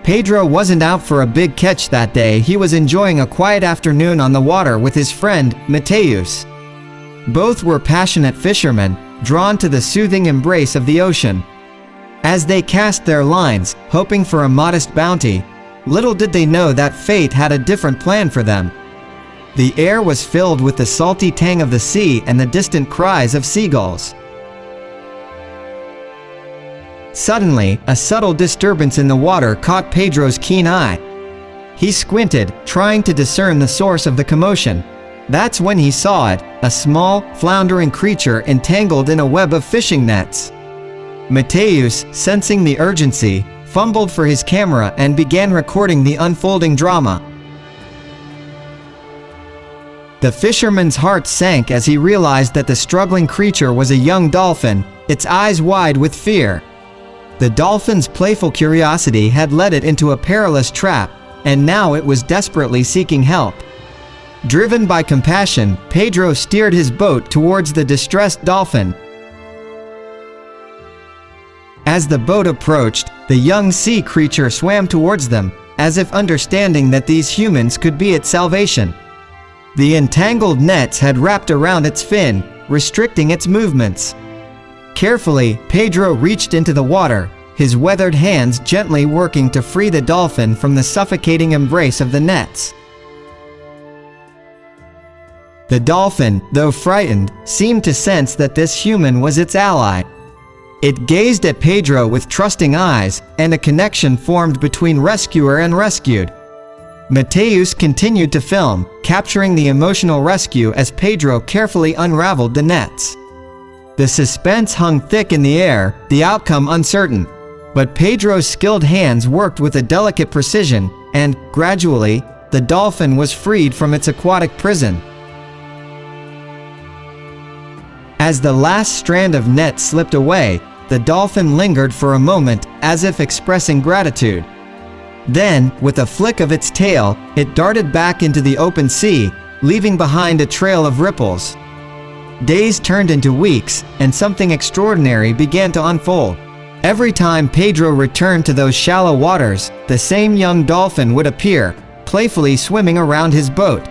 Pedro wasn't out for a big catch that day. He was enjoying a quiet afternoon on the water with his friend, Mateus. Both were passionate fishermen, drawn to the soothing embrace of the ocean. As they cast their lines, hoping for a modest bounty, little did they know that fate had a different plan for them. The air was filled with the salty tang of the sea and the distant cries of seagulls. Suddenly, a subtle disturbance in the water caught Pedro's keen eye. He squinted, trying to discern the source of the commotion. That's when he saw it, a small, floundering creature entangled in a web of fishing nets. Mateus, sensing the urgency, fumbled for his camera and began recording the unfolding drama. The fisherman's heart sank as he realized that the struggling creature was a young dolphin, its eyes wide with fear. The dolphin's playful curiosity had led it into a perilous trap, and now it was desperately seeking help. Driven by compassion, Pedro steered his boat towards the distressed dolphin. As the boat approached, the young sea creature swam towards them, as if understanding that these humans could be its salvation. The entangled nets had wrapped around its fin, restricting its movements. Carefully, Pedro reached into the water, his weathered hands gently working to free the dolphin from the suffocating embrace of the nets. The dolphin, though frightened, seemed to sense that this human was its ally. It gazed at Pedro with trusting eyes, and a connection formed between rescuer and rescued. Mateus continued to film, capturing the emotional rescue as Pedro carefully unraveled the nets. The suspense hung thick in the air, the outcome uncertain. But Pedro's skilled hands worked with a delicate precision, and, gradually, the dolphin was freed from its aquatic prison. As the last strand of net slipped away, the dolphin lingered for a moment, as if expressing gratitude. Then, with a flick of its tail, it darted back into the open sea, leaving behind a trail of ripples. Days turned into weeks, and something extraordinary began to unfold. Every time Pedro returned to those shallow waters, the same young dolphin would appear, playfully swimming around his boat.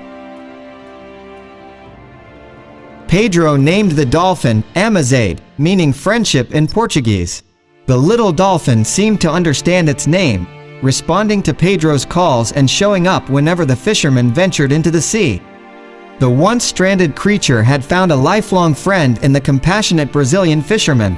Pedro named the dolphin Amizade, meaning friendship in Portuguese. The little dolphin seemed to understand its name, responding to Pedro's calls and showing up whenever the fisherman ventured into the sea. The once stranded creature had found a lifelong friend in the compassionate Brazilian fisherman.